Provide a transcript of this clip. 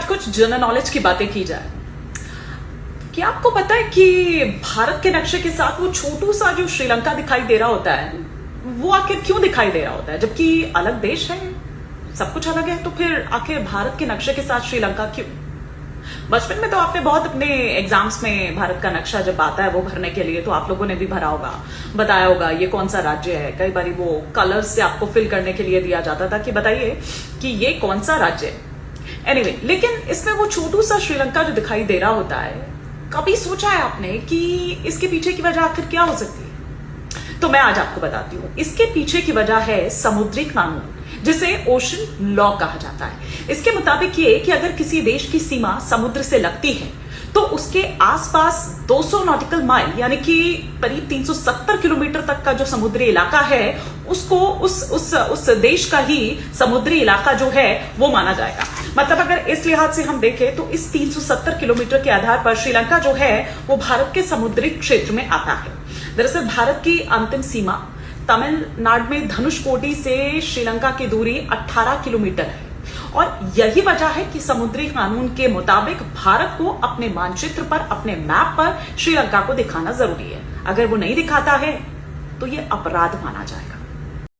कुछ general knowledge की बातें की जाए। क्या आपको पता है कि भारत के नक्शे के साथ वो छोटू सा जो श्रीलंका दिखाई दे रहा होता है, वो आखिर क्यों दिखाई दे रहा होता है? जबकि अलग देश है, सब कुछ अलग है, तो फिर आखिर भारत के नक्शे के साथ श्रीलंका क्यों? बचपन में तो आपने बहुत अपने एग्जाम्स में भारत का नक्शा जब आता है वो भरने के लिए, तो आप लोगों ने भी भरा होगा, बताया होगा ये कौन सा राज्य है। कई बार वो कलर्स से आपको फिल करने के लिए दिया जाता था कि बताइए कि ये कौन सा राज्य है। एनीवे, लेकिन इसमें वो छोटू सा श्रीलंका जो दिखाई दे रहा होता है, कभी सोचा है आपने कि इसके पीछे की वजह आखिर क्या हो सकती है? तो मैं आज आपको बताती हूं। इसके पीछे की वजह है समुद्री कानून, जिसे ओशन लॉ कहा जाता है। इसके मुताबिक ये कि अगर किसी देश की सीमा समुद्र से लगती है तो उसके आसपास 200 नॉटिकल माइल यानी कि करीब 370 किलोमीटर तक का जो समुद्री इलाका है, उसको उस देश का ही समुद्री इलाका जो है वो माना जाएगा। मतलब अगर इस लिहाज से हम देखें तो इस 370 किलोमीटर के आधार पर श्रीलंका जो है वो भारत के समुद्री क्षेत्र में आता है। दरअसल भारत की अंतिम सीमा तमिलनाडु में धनुषकोडी से श्रीलंका की दूरी 18 किलोमीटर है, और यही वजह है कि समुद्री कानून के मुताबिक भारत को अपने मानचित्र पर, अपने मैप पर श्रीलंका को दिखाना जरूरी है। अगर वो नहीं दिखाता है तो ये अपराध माना जाएगा।